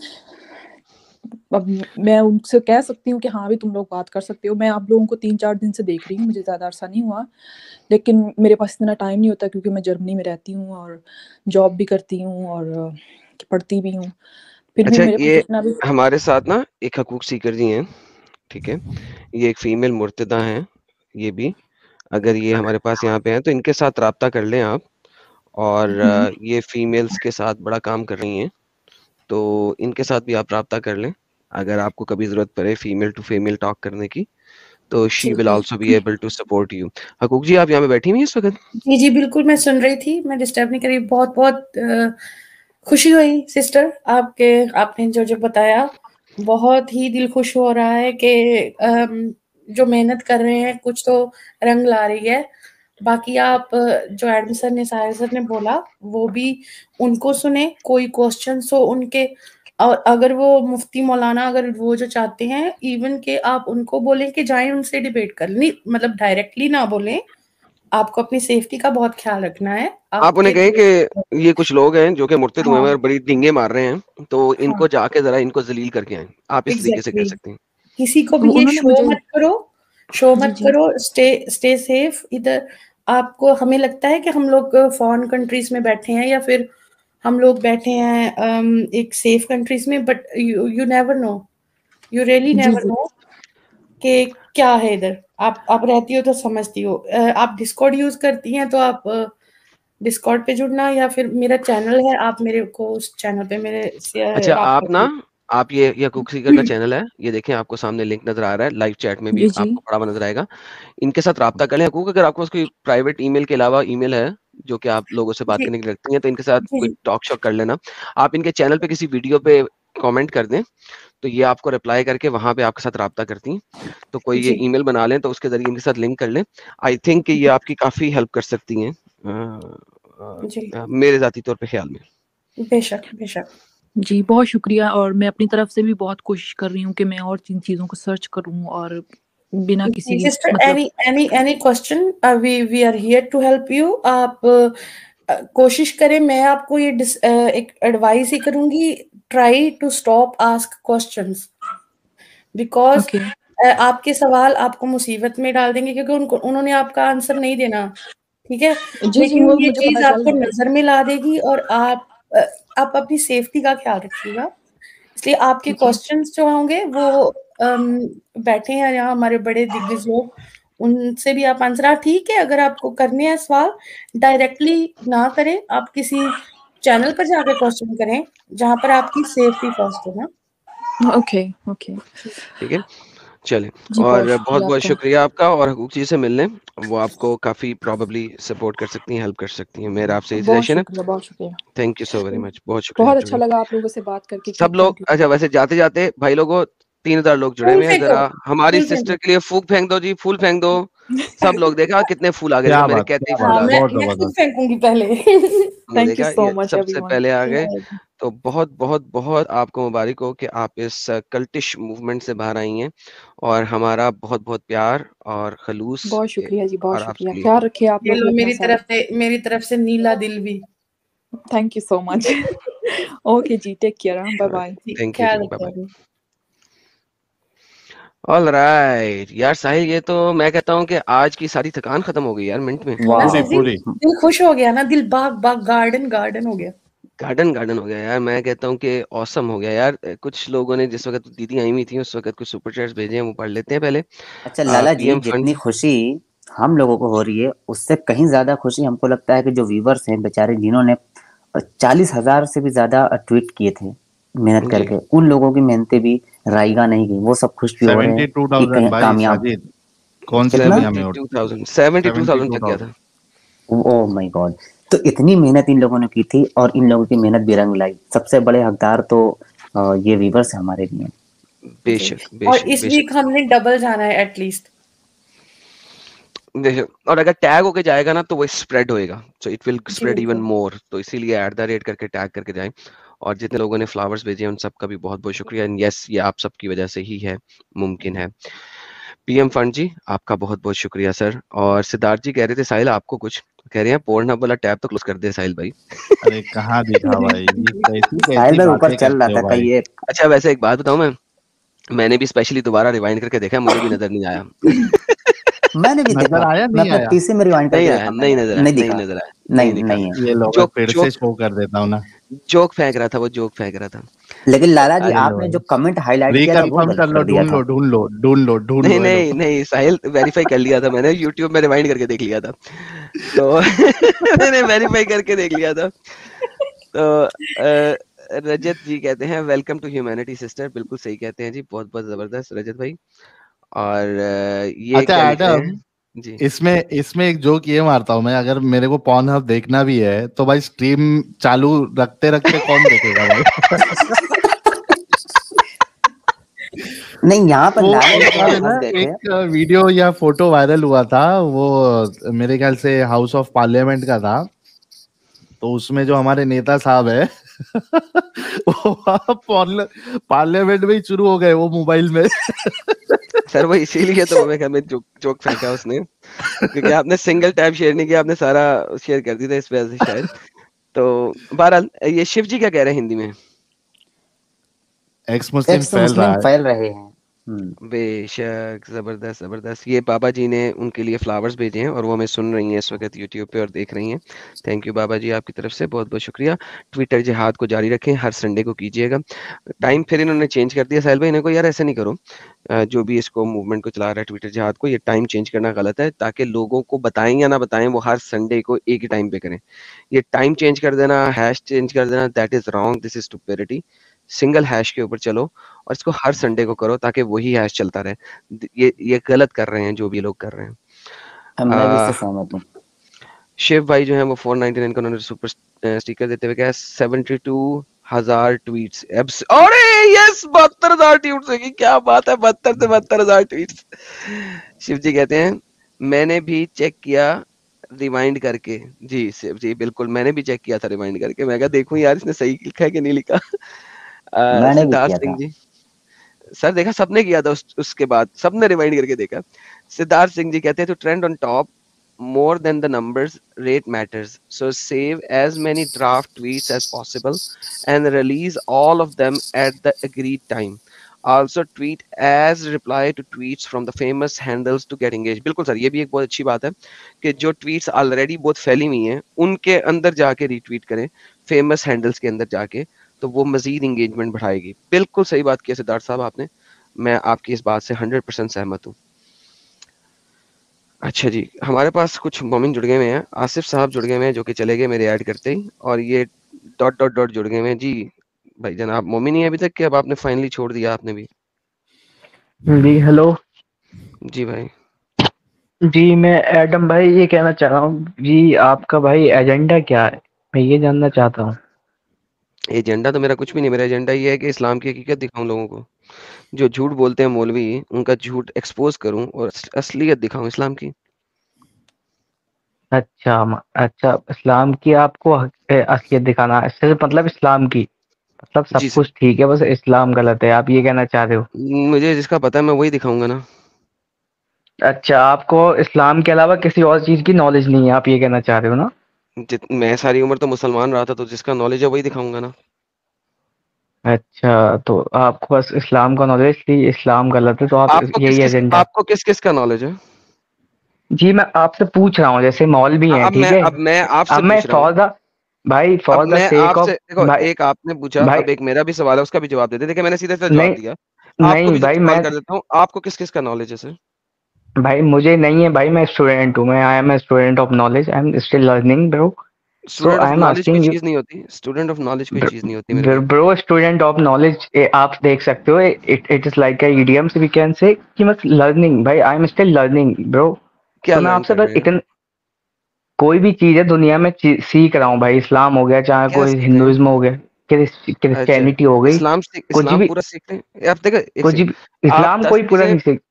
अब मैं उनसे कह सकती हूँ कि हाँ भी तुम लोग बात कर सकते हो। मैं आप लोगों को 3-4 दिन से देख रही हूँ, मुझे ज़्यादा अरसा नहीं हुआ, लेकिन मेरे पास इतना टाइम नहीं होता क्योंकि मैं जर्मनी में रहती हूँ और जॉब भी करती हूँ और पढ़ती भी हूँ। फिर भी अच्छा, मेरे पास ये इतना भी हमारे साथ ना एक हकूक सीकर जी हैं, ठीक है, ये एक फीमेल मुर्तदा हैं, ये भी अगर ये हमारे पास यहाँ पे हैं तो इनके साथ राब्ता कर लें आप। और ये फीमेल्स के साथ बड़ा काम कर रही हैं, तो इनके साथ भी आप राब्ता कर लें अगर आपको कभी जरूरत पड़े फीमेल टू फीमेल टॉक करने की, तो she will also be able to support you. हकूक जी आप यहाँ पे बैठी हुई हैं इस वक्त? जी जी बिल्कुल, मैं सुन रही थी, मैं डिस्टर्ब नहीं करी। बहुत बहुत खुशी हुई सिस्टर आपने जो जो बताया, बहुत ही दिल खुश हो रहा है कि जो मेहनत कर रहे हैं कुछ तो रंग ला रही है। बाकी आप जो एडम सर ने साहिल सर ने बोला वो भी उनको सुने, कोई क्वेश्चन हो उनके, और अगर वो मुफ्ती मौलाना अगर वो जो चाहते हैं इवन के आप उनको बोलें कि जाएं उनसे डिबेट कर, नहीं मतलब डायरेक्टली ना बोलें, आपको अपनी सेफ्टी का बहुत ख्याल रखना है। आप उन्हें कहें कि ये कुछ लोग हैं जो कि मुर्तिद हुए हैं और बड़ी डींगे मार रहे हैं, तो इनको जाके जरा इनको जलील करके आए, आप इस तरीके से कह सकते हैं। किसी को भी ये शो मत करो, स्टे सेफ। इधर आपको हमें लगता है कि हम लोग फॉरेन कंट्रीज में बैठे हैं या फिर हम लोग बैठे हैं एक सेफ कंट्रीज में, but you never know, you really never know कि क्या है इधर। आप रहती हो तो समझती हो। आप डिस्कॉर्ड यूज करती हैं तो आप डिस्कॉर्ड पे जुड़ना, या फिर मेरा चैनल है, आप मेरे को उस चैनल पे मेरे से अच्छा, आप ये हकूक सीकर का चैनल है, ये देखें आपको सामने लिंक नजर आ रहा है, लाइव चैट में भी आपको पड़ा हुआ नजर आएगा। इनके साथ राब्ता कर लें हकूक। अगर आपको कोई प्राइवेट ईमेल के अलावा ईमेल है जो कि आप लोगों से बात करने के लिए रखती हैं, तो इनके साथ कोई टॉक शॉक कर लेना। आप इनके चैनल पे किसी वीडियो पे कमेंट कर दें तो ये आपको रिप्लाई करके वहां पे आपके साथ राब्ता करती हैं। तो कोई ये ईमेल बना लें तो उसके जरिए इनके साथ लिंक कर लें। आई थिंक कि ये आपकी काफी हेल्प कर सकती हैं मेरे जाती तौर पे ख्याल में। बेशक जी, बहुत शुक्रिया। और मैं अपनी तरफ से भी बहुत कोशिश कर रही हूँ कि मैं और जिन चीज़ों को सर्च करूँ और बिना किसी sister any question, we are here to help you. आप कोशिश करें, मैं आपको ये एक एडवाइस ही करूंगी, try to stop ask questions, because आपके सवाल आपको मुसीबत में डाल देंगे क्योंकि उन्होंने आपका आंसर नहीं देना, ठीक है, लेकिन ये चीज आपको नजर में ला देगी और आप अपनी सेफ्टी का ख्याल रखिएगा। इसलिए आपके क्वेश्चंस जो होंगे वो बैठे हैं यहाँ हमारे बड़े दिग्गज लोग, उनसे भी आप आंसर, ठीक है, अगर आपको करने हैं सवाल डायरेक्टली ना करें, आप किसी चैनल पर जाकर क्वेश्चन करें जहां पर आपकी सेफ्टी फर्स्ट हो ना। ओके ठीक है, चले। और बहुत बहुत शुक्रिया आपका। और हकूक जी से मिलने, वो आपको काफी प्रोबेबली सपोर्ट कर सकती हैं, हेल्प कर सकती हैं। मेरा आपसे सजेशन है। बहुत शुक्रिया, thank you so very much, बहुत शुक्रिया। बहुत अच्छा लगा आप लोगों से बात करके। सब लोग, अच्छा वैसे जाते जाते भाई लोगों 3000 लोग जुड़े हुए हैं, जरा हमारी सिस्टर के लिए फूक फेंक दो जी, फूल फेंक दो। सब लोग देखा कितने फूल आ गए, मेरे कहते ही फूल आ गए। मैं फूक फेंकूंगी पहले। थैंक यू सो मच सबसे पहले आ गए। तो बहुत बहुत बहुत आपको मुबारक हो कि आप इस कल्टिश मूवमेंट से बाहर आई हैं, और हमारा बहुत बहुत प्यार और खलूस बहुत शुक्रिया जी, बहुत और शुक्रिया। आपके लिए। ख्याल रखिए आप ये लोग लो अपना मेरी तरफ से नीला दिल भी। Thank you so much. Okay जी, take care, bye bye. Thank you जी, ख्याल बाय रखिए। बाय। ऑल राइट यार साहिल, ये तो मैं कहता हूँ कि आज की सारी थकान खत्म हो गई यार मिनट में। ना वाह सर जी, पूरी दिल खुश हो गया ना, दिल बाग बाग गार्डन गार्डन हो गया। गार्डन हो गया यार, मैं कहता हूँ कि ऑसम हो गया यार। कुछ लोगों ने जिस वक्त दीदी आई हुई थी उस वक्त कुछ सुपर चैट्स भेजे हैं, वो पढ़ लेते हैं पहले। अच्छा लाला जी, पीएम जितनी फंड। खुशी हम लोगों को हो रही है उससे कहीं ज्यादा खुशी हमको लगता है कि जो व्यूवर्स हैं बेचारे, जिन्होंने 40,000 से भी ज्यादा ट्वीट किए थे मेहनत जी करके, उन लोगों की मेहनतें भी राइगा नहीं गई, वो सब खुश भी हो रहे हैं कि 72,000 कहीं भाई कामयाब। साजिद, कौन सी कितना? दुनिया में हो? 72,000 तक गया 72,000। था। Oh my God. तो इतनी मेहनत इन लोगों ने की थी और इन लोगों की मेहनत भी रंग लाई। सबसे बड़े हकदार तो ये व्यूवर्स हमारे लिए। बेशक और बेशक इस बेशक वीक हमने डबल जाना है एटलीस्ट। बेशक। और अगर टैग होके जाएगा ना तो वो स्प्रेड होएगा, so it will gee spread even बिल्कुल। मोर। तो इसीलिए @ करके टैग करके जाएं। और जितने लोगों ने फ्लावर्स भेजे हैं उन सबका भी बहुत बहुत शुक्रिया। एंड यस, ये आप सबकी वजह से ही है, मुमकिन है। पीएम फंड जी, आपका बहुत बहुत शुक्रिया सर। और सिद्धार्थ जी कह रहे थे साहिल आपको कुछ कह रहे हैं, पोर्नहब वाला टैब तो क्लोज कर दे साहिल भाई। अरे कहाँ दिखा भाई, ये कैसी साहिल कैसी भाई ऊपर बातें चल रहा करते था हो भाई। कहीं ये। अच्छा वैसे एक बात बताऊं, मैंने भी स्पेशली दोबारा रिवाइंड करके देखा, मुझे भी नजर नहीं आया। मैंने भी नजर देखा, आया मैं नहीं अपने आया? पीसी में रिवाइंड नहीं करके आया, देखा, नहीं मैंने नजर आया, नहीं नहीं दिखा। नजर आया, नहीं नहीं दिखा। नहीं है। ये लोग जोक फिर से जोक शो कर देता हूँ ना। जोक फेंक रहा था वो, जोक फेंक रहा था। लेकिन लाला जी, अरे लो आपने जो कमेंट हाईलाइट किया था वो रिकन्फर्म गलत कर लो, कर दिया था। ढूंढ नहीं लो ये लो। नहीं नहीं साहिल, वेरीफाई कर लिया था मैंने, यूट्यूब में रिवाइंड करके देख लिया था। तो मैंने वेरीफाई करके देख लिया था। तो रजत जी कहते हैं वेलकम टू ह्यूमैनिटी सिस्टर, बिल्कुल सही कहते हैं जी, बहुत बहुत जबरदस्त रजत भाई। और ये अच्छा क्या लिख रहे एडम, हैं जी। इसमें इसमें एक जोक ये मारता हूँ मैं, अगर मेरे को पॉर्नहब देखना भी है तो भाई स्ट्रीम चालू रखते रखते कौन देखेगा भाई? नहीं, यहाँ पर वो लाला जी एक को बार हम है ना, हंस गए थे। एक वीडियो या फोटो वायरल हुआ था, वो मेरे ख्याल से हाउस ऑफ पार्लियामेंट का था। तो उसमें जो हमारे नेता साहब है वो पार्लियामेंट में ही शुरू हो गए वो मोबाइल में। सर वो इसीलिए तो हमें जोक जोक फेंका उसने, क्योंकि आपने सिंगल टैब शेयर नहीं किया, आपने सारा शेयर कर दिया था इस वजह से शायद। तो बहरहाल ये शिव जी क्या कह रहे हैं हिंदी में? एक्स मुस्लिम एक्स फैल रहा मुस्लिम है। फैल रहे हैं। बेशक, जबरदस्त जबरदस्त। ये बाबा जी ने उनके लिए फ्लावर्स भेजे हैं और वो हमें सुन रही हैं इस वक्त यूट्यूब पे और देख रही हैं। थैंक यू बाबा जी, आपकी तरफ से बहुत बहुत शुक्रिया। ट्विटर जिहाद को जारी रखें, हर संडे को कीजिएगा। टाइम फिर इन्होंने चेंज कर दिया साहिल भाई, इन्हें को यार ऐसा नहीं करो। जो भी इसको मूवमेंट को चला रहा है ट्विटर जिहाद को, ये टाइम चेंज करना गलत है, ताकि लोगों को बताएं या ना बताएं वो हर संडे को एक ही टाइम पे करें। ये टाइम चेंज कर देना, हैश चेंज कर देना, that is wrong, this is stupidity. Single hash के ऊपर चलो और इसको हर संडे को करो ताकि वही हैश चलता रहे। ये गलत कर रहे हैं जो भी लोग कर रहे हैं। मैं भी इससे सहमत हूँ। शिव भाई जो है वो 499 का उन्होंने सुपर स्टिकर देते हुए क्या 72,000 ट्वीट्स। अरे यस 72,000 ट्वीट्स है, क्या बात है, 72 से 72,000 ट्वीट्स। शिव जी कहते हैं मैंने भी चेक किया रिवाइंड करके। जी शिव जी बिल्कुल, मैंने भी चेक किया था रिवाइंड करके, मैं कहा देखूं यार इसने सही लिखा है कि नहीं लिखा। मैंने भी सिद्धार्थ किया सिंह था। जी, सर देखा सबने किया था, उसके बाद सबने रिवाइंड करके देखा। सिद्धार्थ सिंह जी कहते हैं to trend on top more than the numbers, rate matters, so save as many draft tweets as possible and release all of them at the agreed time. Also tweet as reply to tweets from the famous handles to get engaged. बिल्कुल sir, ये भी एक बहुत अच्छी बात है कि जो tweets ऑलरेडी बहुत फैली हुई हैं उनके अंदर जाके रीट्वीट करें, फेमस हैंडल्स के अंदर जाके, तो वो मजीद इंगेजमेंट बढ़ाएगी। बिल्कुल सही बात की सिद्धार्थ साहब आपने, मैं आपकी इस बात से 100% सहमत हूँ। अच्छा जी, हमारे पास कुछ मोमिन जुड़ गए हुए हैं, आसिफ साहब जुड़ गए हुए हैं जो कि चले गए मेरे ऐड करते ही, और ये ... जुड़ गए हुए हैं जी। भाई जनाब मोमिन ही है अभी तक कि अब आपने फाइनली छोड़ दिया आपने भी? जी हेलो जी भाई। जी, मैं एडम भाई ये कहना चाह रहा हूँ जी, आपका भाई एजेंडा क्या है, मैं ये जानना चाहता हूँ। एजेंडा तो मेरा कुछ भी नहीं, मेरा एजेंडा ये है कि इस्लाम की हकीकत दिखाऊं लोगों को, जो झूठ बोलते हैं मौलवी उनका झूठ एक्सपोज करूं और असलियत दिखाऊं इस्लाम की। अच्छा इस्लाम की आपको असलियत दिखाना है, सिर्फ मतलब इस्लाम की? मतलब सब जी सर। कुछ ठीक है, बस इस्लाम गलत है, आप ये कहना चाह रहे हो? मुझे जिसका पता है मैं वही दिखाऊंगा ना। अच्छा, आपको इस्लाम के अलावा किसी और चीज की नॉलेज नहीं है, आप ये कहना चाह रहे हो ना? मैं सारी उम्र तो मुसलमान रहा था, तो जिसका नॉलेज है वही दिखाऊंगा ना। अच्छा, तो आपको बस इस्लाम का नॉलेज, इसलिए इस्लाम गलत है, तो आप यही एजेंडा। आपको किस किस का नॉलेज है? जी मैं आपसे पूछ रहा हूँ, जैसे मौलवी हैं, ठीक है? अब मैं आपसे अब मैं पूछ रहा हूँ। भाई अब फॉर द मैं सेक आपसे ऑफ देखो, भाई एक आपने पूछा, भाई अब एक मेरा भी सवाल है, उसका भी जवाब दे दे। देखिए मैंने सीधा सीधा जवाब नहीं दिया। आपको नहीं भी भाई, सवाल मैं कर देता हूँ, आपको किस किस का नॉलेज है सर? भाई मुझे नहीं है भाई, मैं स्टूडेंट हूँ, मैं I am a student of knowledge, I am still learning bro. So student of I am knowledge कोई आस्किंग यू चीज नहीं होती, स्टूडेंट ऑफ नॉलेज कोई चीज नहीं होती मेरे भाई। ब्रो, स्टूडेंट ऑफ नॉलेज आप देख सकते हो, it is like a idioms we can say कि मत लर्निंग, भाई I am still learning bro. क्या तो मैं लर्न आपसे कर बस रहे हैं? इतन कोई भी चीज है दुनिया में सीख रहा हूँ भाई, इस्लाम हो गया, चाहे क्या कोई सीख रहे हैं? हिंदुइज्म हो गया, अच्छा, क्रिश्चियनिटी हो गई, कुछ इस्लाम भी पूरा सीख रहे हैं आप? देखो एक कुछ सेकंड। भी। आप इस्लाम 10 कोई पूरा चीजें नहीं सीख।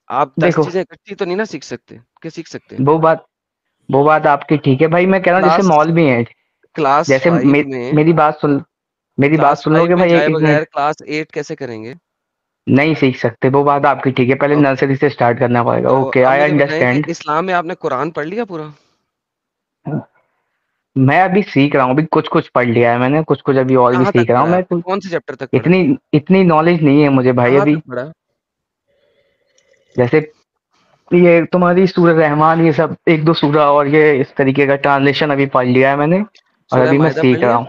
आप 10 देखो चीजें इकट्ठी तो नहीं ना सीख सकते, क्या सीख सकते हैं? वो बात वो बात आपकी ठीक है भाई, मैं कह रहा हूँ जैसे क्लास मौलवी हैं, क्लास जैसे 5 में मेरी बात क्लास सुन 5 लोगे में भाई, जाए एक बगैर मिनट। क्लास 8 कैसे करेंगे? नहीं सीख सकते, वो बात आपकी ठीक है, पहले ओके, नर्सरी से स्टार्ट करना पड़ेगा, तो ओके अब आई मुझे बताएं कि अंडरस्टैंड। इस्लाम में आपने कुरान पढ़ लिया पूरा? मैं अभी सीख रहा हूँ, अभी कुछ कुछ पढ़ लिया है मैंने, कुछ कुछ अभी और भी कहाँ तक सीख रहा हूँ पढ़ा है मैं, आपने? कुछ कौन से चैप्टर तक पढ़ा? इतनी इतनी नॉलेज नहीं है मुझे भाई कहाँ अभी। तक पढ़ा? जैसे ये तुम्हारी सूरह रहमान, ये सब एक दो सूरह और ये इस तरीके का ट्रांसलेशन अभी पढ़ लिया है मैंने, और सूरह अभी मैं मायदा पढ़ सीख रहा लिया? हूँ।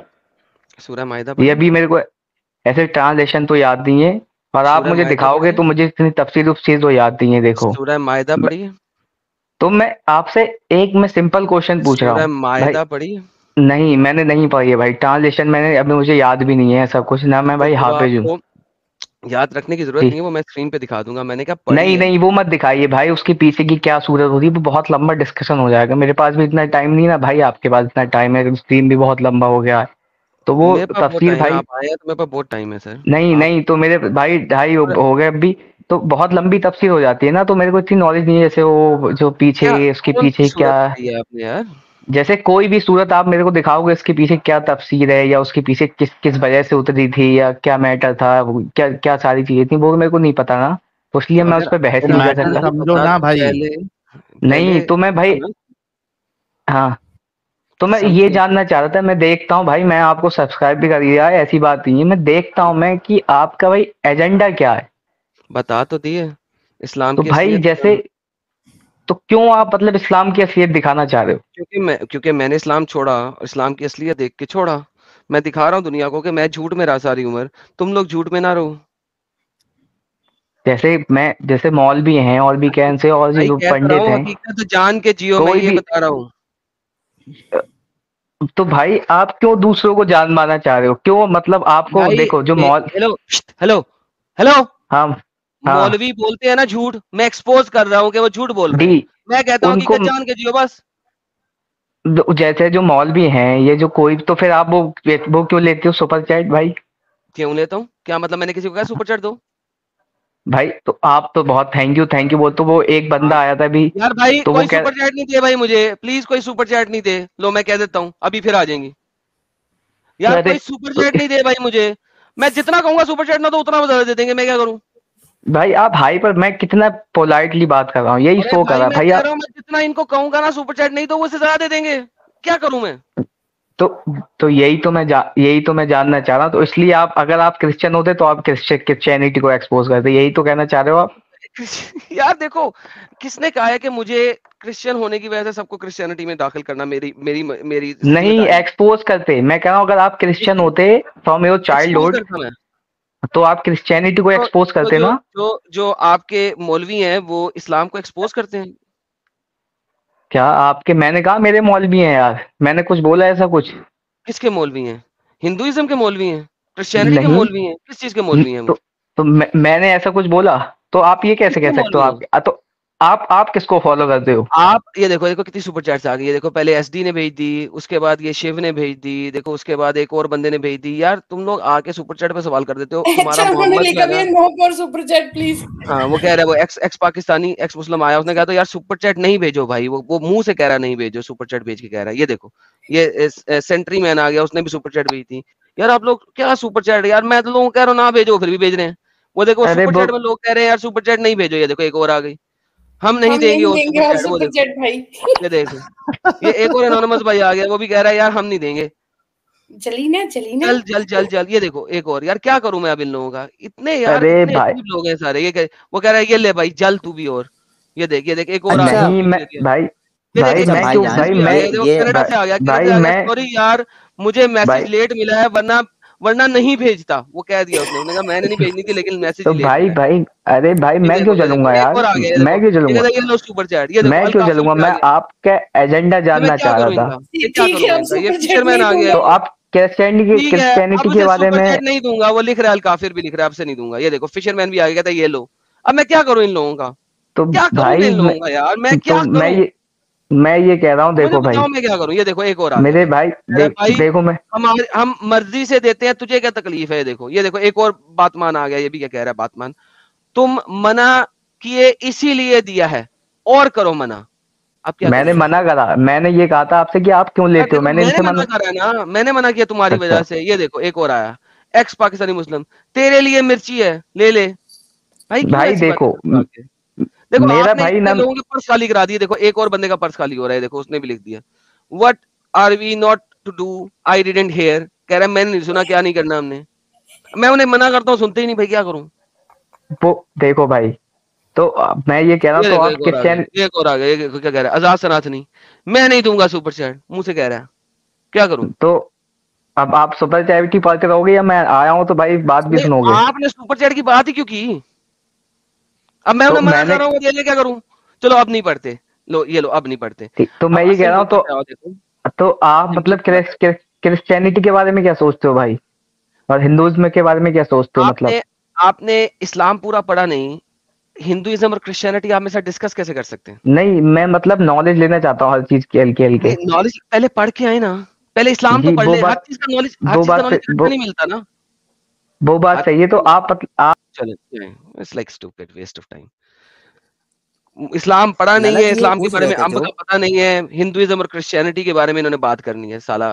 सूरह मायदा ये पढ़ी? अभी मेरे को ऐसे ट्रांसलेशन तो याद नहीं है, और आप सूरह मुझे मायदा दिखाओगे पढ़ी? तो मुझे इतनी तफसीर उफसीर तो याद नहीं है, देखो। सूरह मायदा ब- पढ़ी है? तो मैं आपसे एक मैं सिंपल क्वेश्चन पूछ रहा सूरह हूँ भाई। मायदा पढ़ी है? नहीं मैंने नहीं पढ़ी है भाई ट्रांसलेशन, मैंने अभी मुझे याद भी नहीं है सब कुछ ना, मैं तो भाई वो हाफिज हूँ। आपको याद रखने की जरूरत नहीं जी है, वो मैं स्क्रीन पे दिखा दूंगा। मैंने क्या पढ़ी नहीं है? नहीं, वो मत दिखाइए भाई, उसके पीछे की क्या सूरत होती है, वो बहुत लंबा डिस्कशन हो जाएगा, मेरे पास भी इतना टाइम नहीं ना भाई, आपके पास इतना टाइम है, स्ट्रीम भी बहुत लंबा हो गया है, तो वो मेरे पास बहुत तफसीर टाइम है, भाई। आप आए हैं तो मेरे पास बहुत टाइम है सर। नहीं आप नहीं, तो मेरे भाई ढाई पूरा- हो गए अभी, तो बहुत लंबी तफसीर हो जाती है ना, तो मेरे को इतनी नॉलेज नहीं है, जैसे वो जो पीछे क्या उसके कौन सी पीछे क्या, सूरत पढ़ी है आपने यार? जैसे कोई भी सूरत आप मेरे को दिखाओगे इसके पीछे क्या तफसीर है, या उसके पीछे किस किस वजह से उतरी थी, या क्या मैटर था, क्या क्या सारी चीजें थी, वो मेरे को नहीं पता ना, तो इसलिए तो मैं उस अगर पर बहस वो ही नहीं कर आपको मैटर सकता। नहीं समझो पता ना तो भाई। पहले नहीं पहले तो मैं भाई, हाँ, तो मैं ये समझो। जानना चाह रहा था, मैं देखता हूँ भाई, मैं आपको सब्सक्राइब भी कर दिया है, ऐसी बात नहीं है, मैं देखता हूँ मैं कि आपका भाई एजेंडा क्या है। बता तो दिए इस्लाम तो की भाई असलियत। जैसे, तो क्यों आप मतलब इस्लाम की असलियत दिखाना चाह रहे हो? क्योंकि मैंने इस्लाम छोड़ा और इस्लाम की असलियत देख के छोड़ा। मैं दिखा रहा हूँ दुनिया को कि मैं झूठ में रहा सारी उम्र, तुम लोग झूठ में ना रहो। जैसे मौलवी हैं और भी कैन से और भाई जो कह तो रहा पंडित हूँ, हैं, हकीकत जान के जियो, मैं कोई ये भी, बता रहा हूँ। तो भाई आप क्यों दूसरों को जान मारना चाह रहे हो, क्यों मतलब आपको भाई देखो जो मौल। Hello hello hello. हाँ हाँ। मौलवी बोलते हैं ना झूठ, मैं एक्सपोज कर रहा हूँ कि वो झूठ बोल रहे डी हैं। मैं कहता हूँ उनको हकीकत जान के जियो बस। जैसे जो मौलवी हैं, ये जो कोई, तो फिर आप वो क्यों लेते हो सुपर चैट भाई? क्यों लेता हूँ? क्या मतलब मैंने किसी को कहा सुपर चैट दो? भाई तो आप तो बहुत थैंक यू बोलते हो, वो एक बंदा आया था अभी, यार भाई तो वो कोई कह, सुपर चैट नहीं दे भाई मुझे, प्लीज कोई सुपर चैट नहीं दे। लो मैं कह देता हूँ, अभी फिर आ जाएंगी। यार अरे कोई सुपर तो चैट नहीं दे भाई मुझे। मैं जितना कहूंगा सुपर चैट ना तो उतना ज्यादा दे देंगे, मैं क्या करूं? भाई आप हाई पर, मैं कितना पोलाइटली बात कर रहा हूँ, यही अरे शो कर भाई रहा मैं भाई कह आप। रहा हूँ, मैं जितना इनको कहूंगा ना सुपर चैट नहीं तो वो इससे ज्यादा दे देंगे। क्या करूं मैं? तो यही तो मैं जानना चाह रहा हूँ, तो इसलिए आप, अगर आप क्रिश्चियन होते तो आप क्रिश्चियनिटी को एक्सपोज करते, यही तो कहना चाह रहे हो आप? यार देखो, किसने कहा है कि मुझे क्रिश्चियन होने की वजह से सबको क्रिश्चियनिटी में दाखिल करना मेरी मेरी मेरी नहीं जिम्मेदारी? एक्सपोज करते, मैं कह रहा हूँ अगर आप क्रिश्चियन होते फ्रॉम योर एक्सपोज चाइल्डहुड, करता मैं? तो आप क्रिश्चियनिटी को तो, एक्सपोज तो करते जो ना। जो जो आपके मौलवी हैं वो इस्लाम को एक्सपोज करते हैं? क्या आपके, मैंने कहा मेरे मौलवी हैं यार, मैंने कुछ बोला ऐसा कुछ? किसके मौलवी हैं? हिंदुइज्म के मौलवी हैं? क्रिश्चियनिटी के नहीं मौलवी हैं? किस चीज के मौलवी हैं वो? तो मैंने ऐसा कुछ बोला? तो आप ये कैसे कह किसके सकते हो? मौलवी हैं? तो आप किसको फॉलो करते हो? आप ये देखो, देखो कितनी सुपर चैट्स आ गई है। देखो पहले एसडी ने भेज दी, उसके बाद ये शिव ने भेज दी, देखो उसके बाद एक और बंदे ने भेज दी। यार तुम लोग आके सुपर चैट पे सवाल कर देते हो। तुम्हारा अच्छा उन्होंने मोहम्मद जो लिखा है भी ना, है no for super chat please. हाँ वो कह रहा है, वो ex ex Pakistani ex Muslim आया, उसने कहा तो यार सुपर चैट नहीं भेजो भाई। वो मुंह से कह रहा नहीं भेजो, सुपर चैट भेज के कह रहा है। ये देखो ये सेंट्री मैन आ गया, उसने भी सुपर चैट भेजी थी। यार आप लोग क्या सुपर चैट, यार मैं तो लोगों को कह रहा हूँ ना भेजो, फिर भी भेज रहे हैं। वो देखो सुपर चैट में लोग कह रहे हैं यार सुपर चैट नहीं भेजो, ये देखो एक और आ गई, हम नहीं देंगे और सुपर चैट। वो देखो भाई, ये देखो, ये एक और एनोनिमस भाई आ गया, वो भी कह रहा है यार हम नहीं देंगे। चली ना जल ये देखो एक और। यार क्या करूं मैं अब इन लोगों का, इतने यार अरे इतने भाई अजीब लोग हैं सारे। वो कह रहा है ये ले भाई जल तू भी। और ये देख एक और आ अच्छा, गया। नहीं मैं भाई ये भाई देख मैं क्यों भाई मैं ये कनाडा से आ गया, कनाडा भाई से आ गया। मैं सॉरी यार मुझे मैसेज भाई लेट मिला है, वरना नहीं भेजता। वो कह दिया उसने कहा मैंने नहीं भेजनी थी लेकिन मैसेज तो लेट भाई मिला है। भाई अरे भाई मैं क्यों ये देखो चलूंगा एक यार, और आ गया। ये मैं देखो क्यों ये चलूंगा, कहता है ये लो सुपर चैट। ये देखो मैं अल क्यों काफिल चलूंगा, भी आ मैं गया। आपका एजेंडा ये मैं जानना क्या चाह रहा करूं था। इनका, ये क्या करूं मैं इनका। ये फिशरमैन आ गया तो आप ठीक है, क्रिश्चियनिटी अब के से बारे सुपर में चैट नहीं दूंगा। वो लिख रहा है, अल काफिर भी लिख रहा है, अब से नहीं दूंगा। ये देखो फिशरमैन भी आ गया, कहता है ये लो। अब मैं क्या करूं इन लोगों का, तो क्या करूं मैं भाई इन लोगों का यार, मैं तो क्या करूं। मैं ये कह रहा हूँ, मुझे देखो भाई बताओ मैं क्या करूं। ये देखो एक और आ गया मेरे भाई, भाई कह रहा है भाई देखो मैं हम मर्जी से देते हैं, तुझे क्या तकलीफ है। ये देखो एक और बातमान आ गया। ये भी क्या कह रहा है बातमान, तुम मना किए इसीलिए दिया है और करो मना। अब क्या मैंने करूं मना करा, मैंने ये कहा था आपसे कि आप क्यों यार। लेते हो, देखो मैंने मैंने इनसे मना करा है ना, मैंने मना किया तुम्हारी अच्छा वजह से। ये देखो एक और आया, एक्स पाकिस्तानी मुस्लिम, तेरे लिए मिर्ची है ले ले। भाई क्यों भाई ऐसी बातें देखो करते हो आके। देखो मेरा आपने भाई इतने ना लोगों के पर्स खाली करा दिए। देखो एक और बंदे का पर्स खाली हो रहा है, देखो उसने भी लिख दिया what are we not to do, I didn't hear. कह रहा है मैंने नहीं सुना, क्या नहीं करना हमने। मैं उन्हें मना करता हूँ, सुनते ही नहीं भाई, क्या करूं। वो देखो भाई, तो मैं ये कह रहा हूँ ये तो देखो आप एक और आ क्रिश्चियन गया, एक और आ गया। ये क्या कह रहा है आजाद सनातनी, मैं नहीं दूंगा सुपर चैट, मुंह से कह रहा है। क्या करूं। तो अब आप सुपर चैरिटी पढ़ रहोगे या मैं आया हूँ तो भाई बात भी नहीं सुनोगे। आपने सुपर चैट की बात ही क्यों की। अब मैं तो उन्हें मना मैंने कर रहा हूँ, ये क्या करूं। चलो अब नहीं पढ़ते, लो ये लो अब नहीं पढ़ते। तो मैं अब ये कह असल रहा हूँ मुद्दे पे आओ। देखो तो आप सिंपल मतलब सी बात है। क्रिश्चियनिटी के बारे में क्या सोचते हो भाई, और हिंदुइज्म के बारे में क्या सोचते हो मतलब। आपने आपने इस्लाम पूरा पढ़ा नहीं, हिंदुइज्म और क्रिश्चियनिटी आप मेरे साथ डिस्कस कैसे कर सकते हैं। नहीं मैं मतलब नॉलेज लेना चाहता हूँ हर चीज के हल्के हल्के। नॉलेज पहले पढ़ के आए ना, पहले इस्लाम तो जी पढ़ ले। हर चीज का नॉलेज, हर चीज का नॉलेज इकट्ठा नहीं मिलता ना। वो बात हर सही है। तो आप चलो it's like stupid waste of time. Islam पढ़ा नहीं लाला है, जी ये इस्लाम के पूछ बारे रहे में थे अंब जो, का पता नहीं है, हिंदुइज्म और क्रिश्चियनिटी के बारे में इन्होंने बात करनी है। साला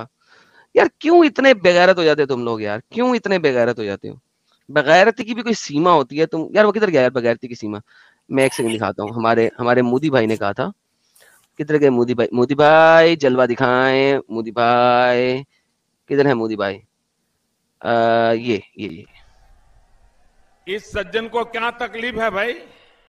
यार क्यों इतने बेगैरत हो जाते हो तुम लोग यार, क्यों इतने बेगैरत हो जाते हो। बेगैरती की भी कोई सीमा होती है। तुम यार वो किधर गया यार बेगैरती की सीमा। मैं एक सेकंड दिखाता हूँ। हमारे हमारे मोदी भाई ने कहा था, किधर गए मोदी भाई। मोदी भाई जलवा दिखाएं, मोदी भाई किधर है मोदी भाई। ये इस सज्जन को क्या तकलीफ है भाई।